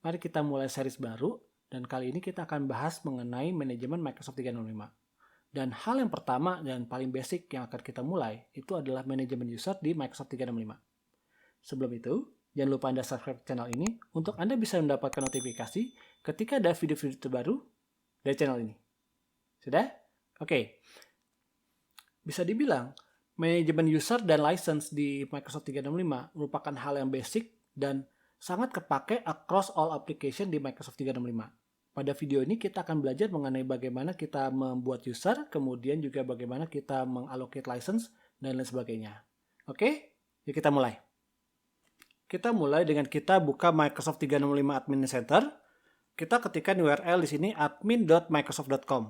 Mari kita mulai series baru, dan kali ini kita akan bahas mengenai manajemen Microsoft 365. Dan hal yang pertama dan paling basic yang akan kita mulai, itu adalah manajemen user di Microsoft 365. Sebelum itu, jangan lupa Anda subscribe channel ini untuk Anda bisa mendapatkan notifikasi ketika ada video-video terbaru dari channel ini. Sudah? Oke. Bisa dibilang, manajemen user dan license di Microsoft 365 merupakan hal yang basic dan sangat kepake across all application di Microsoft 365. Pada video ini kita akan belajar mengenai bagaimana kita membuat user, kemudian juga bagaimana kita mengallocate license, dan lain sebagainya. Oke, yuk kita mulai. Kita mulai dengan kita buka Microsoft 365 Admin Center. Kita ketikkan URL di sini admin.microsoft.com.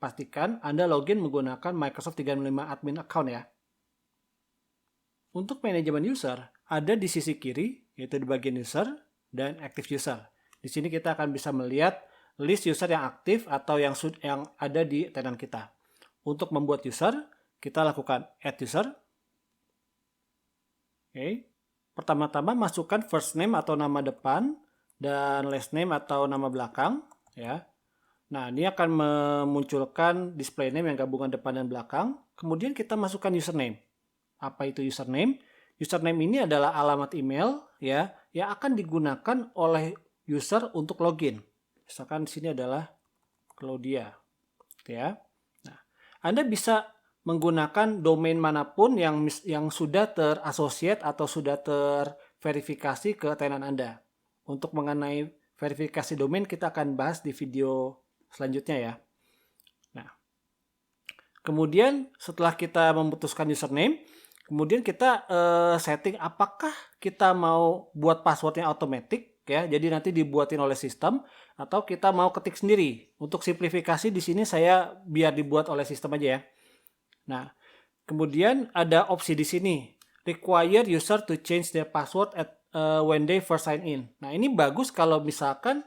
Pastikan Anda login menggunakan Microsoft 365 Admin Account ya. Untuk manajemen user, ada di sisi kiri, yaitu di bagian user dan active user. Di sini kita akan bisa melihat list user yang aktif atau yang ada di tenan kita. Untuk membuat user, kita lakukan add user. Oke. Pertama-tama masukkan first name atau nama depan dan last name atau nama belakang ya. Nah, ini akan memunculkan display name yang gabungan depan dan belakang. Kemudian kita masukkan username. Apa itu username? Username ini adalah alamat email ya yang akan digunakan oleh user untuk login. Misalkan di sini adalah Claudia, ya. Nah, Anda bisa menggunakan domain manapun yang sudah terasosiat atau sudah terverifikasi ke tenan Anda. Untuk mengenai verifikasi domain kita akan bahas di video selanjutnya ya. Nah, kemudian setelah kita memutuskan username, kemudian kita setting apakah kita mau buat passwordnya otomatis ya, jadi nanti dibuatin oleh sistem atau kita mau ketik sendiri. Untuk simplifikasi di sini saya biar dibuat oleh sistem aja ya. Nah, kemudian ada opsi di sini, require user to change their password when they first sign in. Nah, ini bagus kalau misalkan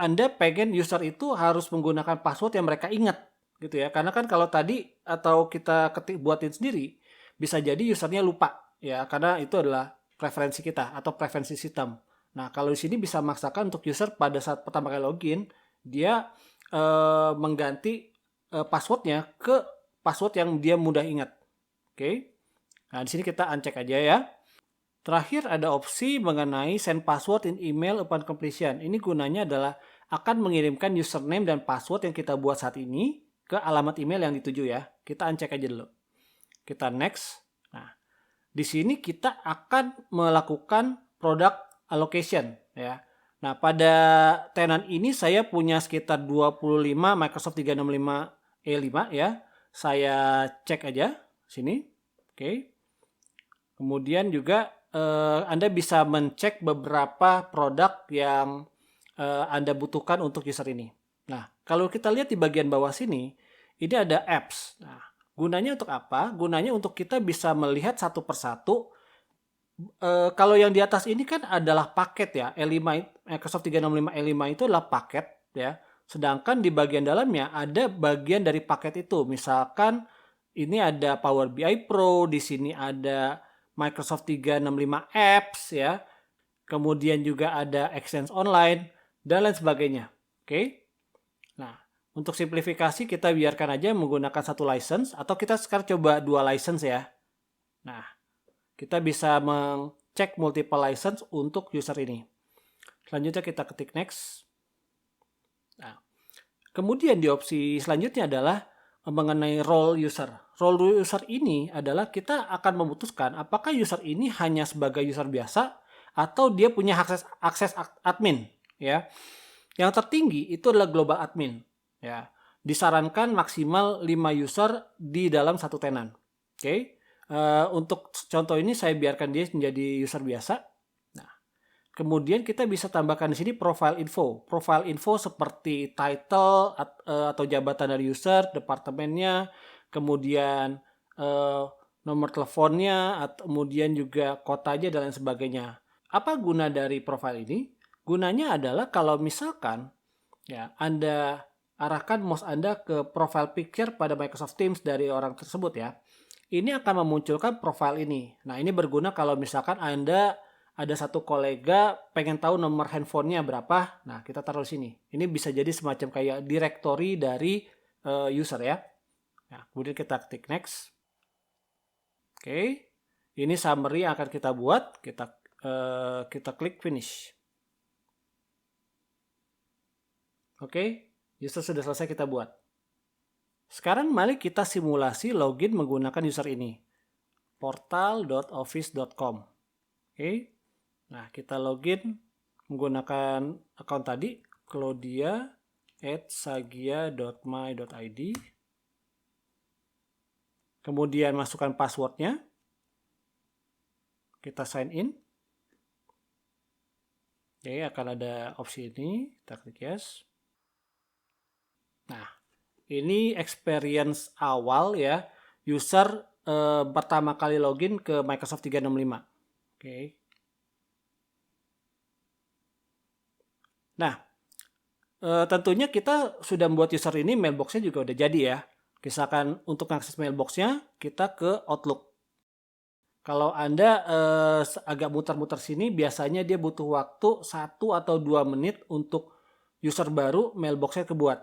Anda pengen user itu harus menggunakan password yang mereka ingat gitu ya. Karena kan kalau tadi atau kita buatin sendiri, bisa jadi usernya lupa ya, karena itu adalah preferensi kita atau preferensi sistem. Nah, kalau di sini bisa memaksakan untuk user pada saat pertama kali login, dia mengganti passwordnya ke password yang dia mudah ingat. Oke. Nah, di sini kita uncheck aja ya. Terakhir ada opsi mengenai send password in email upon completion. Ini gunanya adalah akan mengirimkan username dan password yang kita buat saat ini ke alamat email yang dituju ya. Kita uncheck aja dulu. Kita next. Nah, di sini kita akan melakukan product allocation ya. Nah, pada tenan ini saya punya sekitar 25 Microsoft 365 E5 ya. Saya cek aja sini. Oke. Kemudian juga Anda bisa mencek beberapa produk yang Anda butuhkan untuk user ini. Nah, kalau kita lihat di bagian bawah sini, ini ada apps. Nah, gunanya untuk apa? Gunanya untuk kita bisa melihat satu persatu. Kalau yang di atas ini kan adalah paket ya. Microsoft 365 E5 itu adalah paket ya. Sedangkan di bagian dalamnya ada bagian dari paket itu. Misalkan ini ada Power BI Pro, di sini ada Microsoft 365 Apps ya. Kemudian juga ada Exchange Online dan lain sebagainya. Oke. Nah, untuk simplifikasi kita biarkan aja menggunakan satu license atau kita sekarang coba dua license ya. Nah, kita bisa mengcek multiple license untuk user ini. Selanjutnya kita ketik next. Nah, kemudian di opsi selanjutnya adalah mengenai role user. Role user ini adalah kita akan memutuskan apakah user ini hanya sebagai user biasa atau dia punya akses admin ya. Yang tertinggi itu adalah global admin ya. Disarankan maksimal 5 user di dalam satu tenan. Oke. Untuk contoh ini saya biarkan dia menjadi user biasa. Nah, kemudian kita bisa tambahkan di sini profile info. Profile info seperti title atau jabatan dari user, departemennya, kemudian nomor teleponnya, kemudian juga kotanya dan lain sebagainya. Apa guna dari profile ini? Gunanya adalah kalau misalkan ya Anda arahkan mouse Anda ke profile picture pada Microsoft Teams dari orang tersebut ya. Ini akan memunculkan profile ini. Nah, ini berguna kalau misalkan Anda ada satu kolega pengen tahu nomor handphonenya berapa, nah kita taruh di sini. Ini bisa jadi semacam kayak directory dari user ya. Nah, kemudian kita klik next. Oke, ini summary yang akan kita buat. Kita klik finish. Oke, user sudah selesai kita buat. Sekarang mari kita simulasi login menggunakan user ini. portal.office.com. Oke, nah kita login menggunakan account tadi, claudia@sagia.my.id. Kemudian masukkan passwordnya. Kita sign in. Oke, akan ada opsi ini. Kita klik yes. Nah, ini experience awal ya. User pertama kali login ke Microsoft 365. Oke. Nah, tentunya kita sudah membuat user ini, mailboxnya juga udah jadi ya. Misalkan untuk akses mailboxnya, kita ke Outlook. Kalau Anda agak muter-muter sini, biasanya dia butuh waktu 1 atau 2 menit untuk user baru mailboxnya kebuat.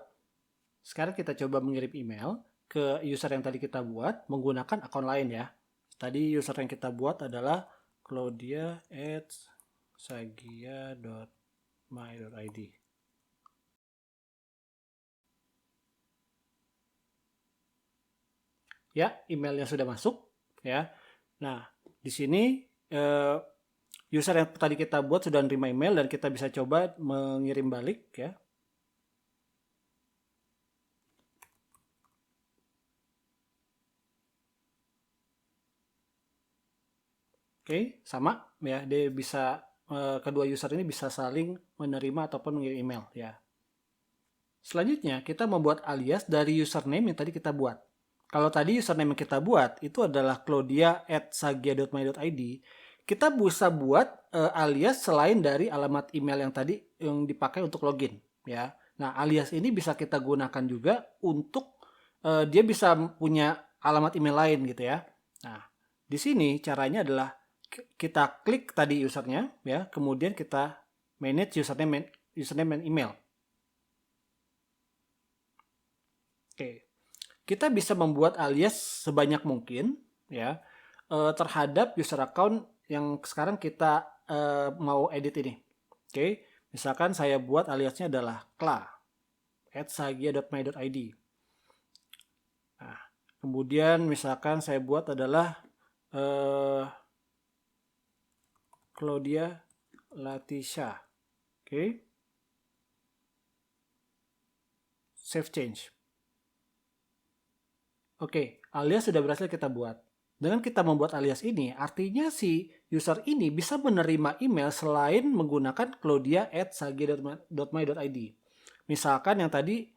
Sekarang kita coba mengirim email ke user yang tadi kita buat menggunakan akun lain ya. Tadi user yang kita buat adalah claudia@sagia.my.id. Ya, emailnya sudah masuk ya. Nah, di sini user yang tadi kita buat sudah menerima email dan kita bisa coba mengirim balik ya. Oke, sama ya. Dia bisa kedua user ini bisa saling menerima ataupun mengirim email ya. Selanjutnya kita membuat alias dari username yang tadi kita buat. Kalau tadi username yang kita buat itu adalah claudia@sagia.my.id, kita bisa buat alias selain dari alamat email yang tadi yang dipakai untuk login ya. Nah, alias ini bisa kita gunakan juga untuk dia bisa punya alamat email lain gitu ya. Nah, di sini caranya adalah kita klik tadi usernya ya, kemudian kita manage username and email. Oke. Kita bisa membuat alias sebanyak mungkin ya terhadap user account yang sekarang kita mau edit ini. Oke, misalkan saya buat aliasnya adalah kla@sagia.my.id. Nah, kemudian misalkan saya buat adalah Claudia Latisha. Oke. Save change. Oke, alias sudah berhasil kita buat. Dengan kita membuat alias ini, artinya si user ini bisa menerima email selain menggunakan claudia@sagia.my.id. Misalkan yang tadi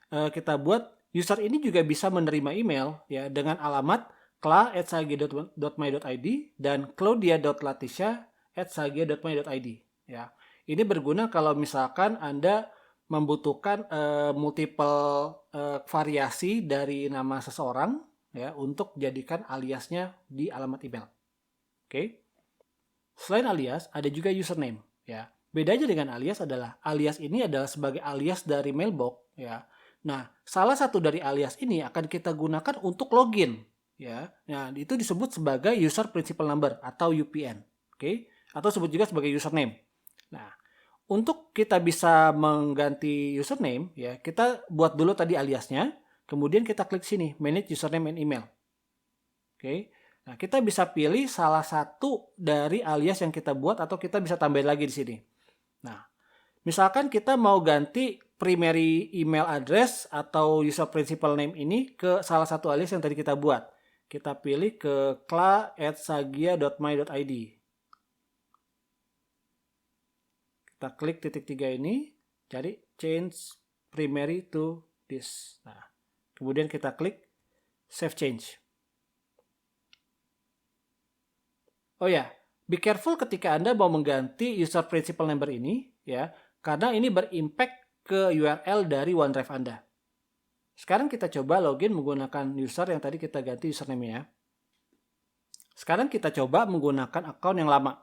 kita buat, user ini juga bisa menerima email ya dengan alamat kla@sagia.my.id dan claudia.latisha@sagia.my.id ya. Ini berguna kalau misalkan Anda membutuhkan multiple variasi dari nama seseorang ya untuk jadikan aliasnya di alamat email. Oke. Selain alias ada juga username ya. Bedanya dengan alias adalah alias ini adalah sebagai alias dari mailbox ya. Nah, salah satu dari alias ini akan kita gunakan untuk login ya. Nah, itu disebut sebagai user principal number atau UPN. Oke. Atau sebut juga sebagai username. Nah, untuk kita bisa mengganti username, ya kita buat dulu tadi aliasnya, kemudian kita klik sini, manage username and email. Oke, nah kita bisa pilih salah satu dari alias yang kita buat atau kita bisa tambahin lagi di sini. Nah, misalkan kita mau ganti primary email address atau user principal name ini ke salah satu alias yang tadi kita buat. Kita pilih ke kla@sagia.my.id. Kita klik titik 3 ini, cari change primary to this. Nah, kemudian kita klik save change. Oh ya, be careful ketika Anda mau mengganti user principal number ini ya, karena ini berimpact ke URL dari OneDrive Anda. Sekarang kita coba login menggunakan user yang tadi kita ganti username ya. Sekarang kita coba menggunakan account yang lama.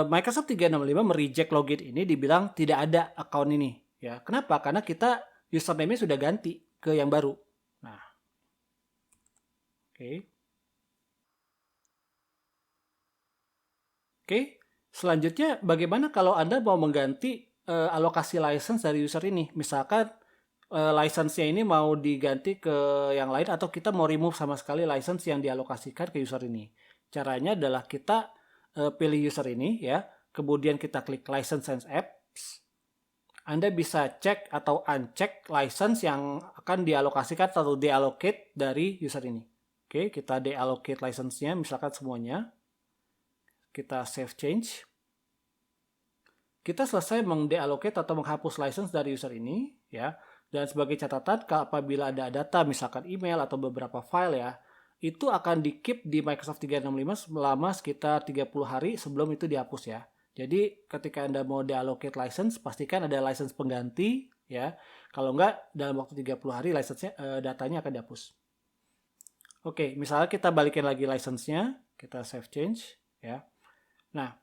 Microsoft 365 mereject login ini, dibilang tidak ada account ini. Ya, kenapa? Karena kita username-nya sudah ganti ke yang baru. Nah, oke. Oke, selanjutnya bagaimana kalau Anda mau mengganti alokasi license dari user ini? Misalkan license-nya ini mau diganti ke yang lain, atau kita mau remove sama sekali license yang dialokasikan ke user ini. Caranya adalah kita pilih user ini ya, kemudian kita klik license and apps. Anda bisa cek atau uncheck license yang akan dialokasikan atau deallocate dari user ini. Oke, kita deallocate license-nya misalkan semuanya. Kita save change. Kita selesai mengdeallocate atau menghapus license dari user ini ya. Dan sebagai catatan, apabila ada data misalkan email atau beberapa file ya, itu akan di-keep di Microsoft 365 selama sekitar 30 hari sebelum itu dihapus ya. Jadi ketika Anda mau deallocate license, pastikan ada license pengganti ya. Kalau enggak, dalam waktu 30 hari license-nya datanya akan dihapus. Oke, misalnya kita balikin lagi license-nya, kita save change ya. Nah,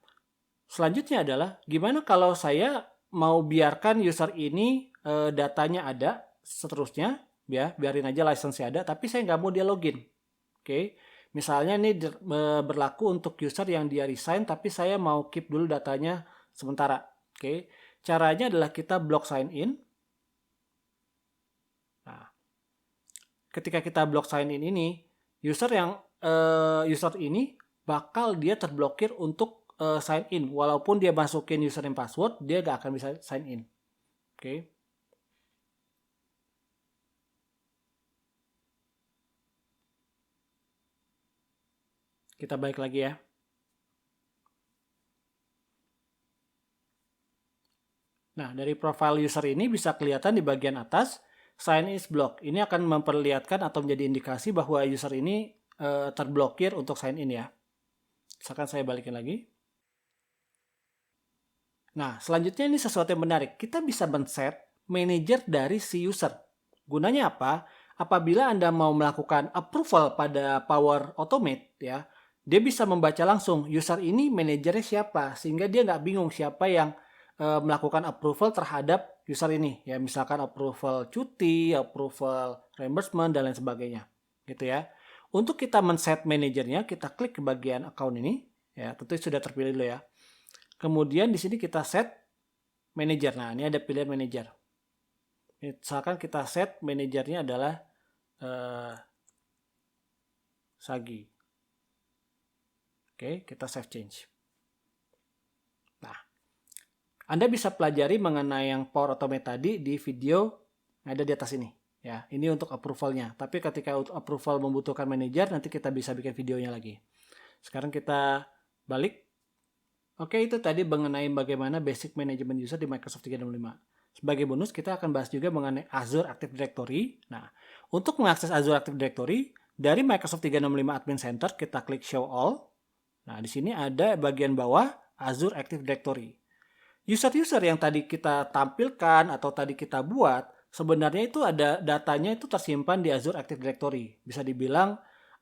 selanjutnya adalah gimana kalau saya mau biarkan user ini datanya ada seterusnya, ya biarin aja license-nya ada, tapi saya nggak mau dia login. Oke, misalnya ini berlaku untuk user yang dia resign, tapi saya mau keep dulu datanya sementara. Oke, caranya adalah kita block sign in. Nah, ketika kita block sign in ini, user ini bakal dia terblokir untuk sign in, walaupun dia masukin username password, dia gak akan bisa sign in. Oke. Kita balik lagi ya. Nah, dari profile user ini bisa kelihatan di bagian atas, sign in is blocked. Ini akan memperlihatkan atau menjadi indikasi bahwa user ini terblokir untuk sign in ya. Misalkan saya balikin lagi. Nah, selanjutnya ini sesuatu yang menarik. Kita bisa men-set manager dari si user. Gunanya apa? Apabila Anda mau melakukan approval pada Power Automate, ya, dia bisa membaca langsung user ini manajernya siapa, sehingga dia nggak bingung siapa yang melakukan approval terhadap user ini. Ya, misalkan approval cuti, approval reimbursement, dan lain sebagainya. Gitu ya. Untuk kita men-set manajernya, kita klik ke bagian account ini. Ya, tentu sudah terpilih dulu ya. Kemudian di sini kita set manager. Nah, ini ada pilihan manager. Misalkan kita set manajernya adalah Sagi. Oke, kita save change. Nah, Anda bisa pelajari mengenai yang Power Automate tadi di video yang ada di atas ini. Ya, ini untuk approvalnya. Tapi ketika approval membutuhkan manager, nanti kita bisa bikin videonya lagi. Sekarang kita balik. Oke, itu tadi mengenai bagaimana basic management user di Microsoft 365. Sebagai bonus, kita akan bahas juga mengenai Azure Active Directory. Nah, untuk mengakses Azure Active Directory, dari Microsoft 365 Admin Center, kita klik Show All. Nah, di sini ada bagian bawah Azure Active Directory. User-user yang tadi kita tampilkan atau tadi kita buat, sebenarnya itu ada datanya itu tersimpan di Azure Active Directory. Bisa dibilang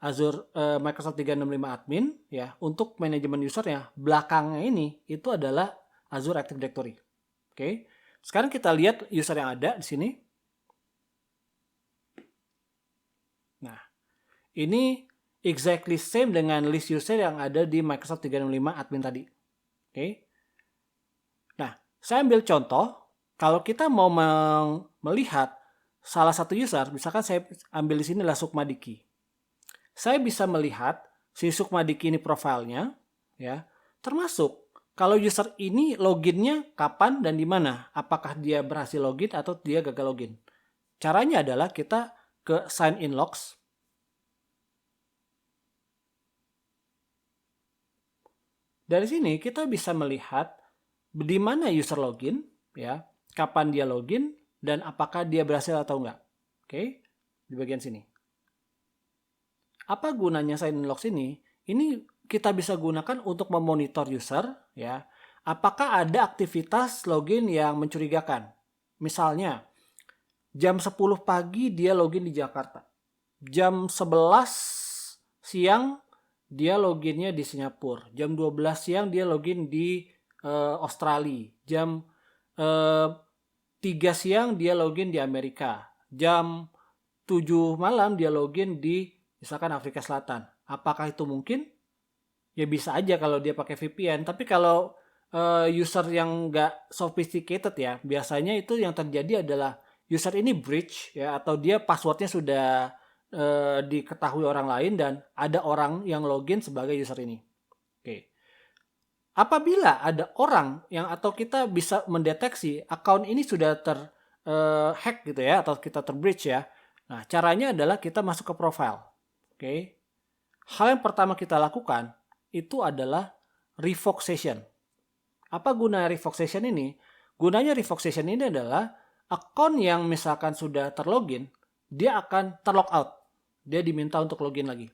Azure Microsoft 365 Admin ya, untuk manajemen usernya belakangnya ini itu adalah Azure Active Directory. Oke. Sekarang kita lihat user yang ada di sini. Nah, ini exactly same dengan list user yang ada di Microsoft 365 Admin tadi. Oke. Nah, saya ambil contoh. Kalau kita mau melihat salah satu user, misalkan saya ambil di sini adalah Sukmadiki. Saya bisa melihat si Sukmadiki ini profilnya, ya, termasuk kalau user ini loginnya kapan dan di mana, apakah dia berhasil login atau dia gagal login. Caranya adalah kita ke sign in logs. Dari sini kita bisa melihat di mana user login, ya, kapan dia login dan apakah dia berhasil atau enggak. Oke, di bagian sini. Apa gunanya sign in logs ini? Ini kita bisa gunakan untuk memonitor user, ya. Apakah ada aktivitas login yang mencurigakan? Misalnya, jam 10 pagi dia login di Jakarta. Jam 11 siang dia loginnya di Singapura. Jam 12 siang dia login di Australia. Jam 3 siang dia login di Amerika. Jam 7 malam dia login di misalkan Afrika Selatan. Apakah itu mungkin? Ya bisa aja kalau dia pakai VPN. Tapi kalau user yang nggak sophisticated ya, biasanya itu yang terjadi adalah user ini breach ya, atau dia passwordnya sudah diketahui orang lain dan ada orang yang login sebagai user ini. Oke. Apabila ada orang yang atau kita bisa mendeteksi account ini sudah hack gitu ya, atau kita breach ya. Nah, caranya adalah kita masuk ke profile. Oke. Hal yang pertama kita lakukan itu adalah revoke session. Apa guna revoke session ini? Gunanya revoke session ini adalah akun yang misalkan sudah terlogin, dia akan terlog out. Dia diminta untuk login lagi.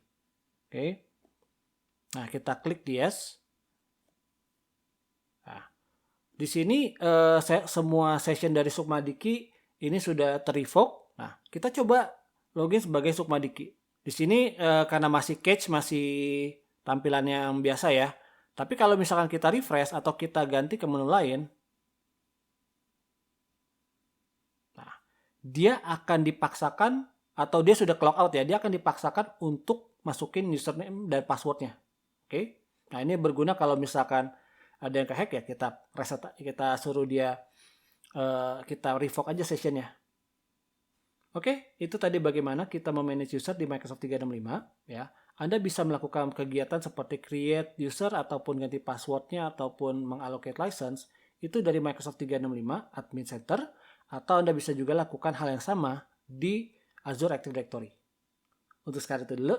Oke. Nah, kita klik di yes. Nah, di sini semua session dari Sukmadiki ini sudah terrevoke. Nah, kita coba login sebagai Sukmadiki. Di sini karena masih cache, masih tampilannya yang biasa ya. Tapi kalau misalkan kita refresh atau kita ganti ke menu lain, nah, dia akan dipaksakan atau dia sudah clock out ya, dia akan dipaksakan untuk masukin username dan passwordnya. Oke. Nah, ini berguna kalau misalkan ada yang kehack ya, kita reset, kita suruh dia kita revoke aja sessionnya. Oke, itu tadi bagaimana kita memanage user di Microsoft 365 ya. Anda bisa melakukan kegiatan seperti create user ataupun ganti passwordnya ataupun mengallocate license itu dari Microsoft 365 Admin Center, atau Anda bisa juga lakukan hal yang sama di Azure Active Directory. Untuk sekarang itu dulu.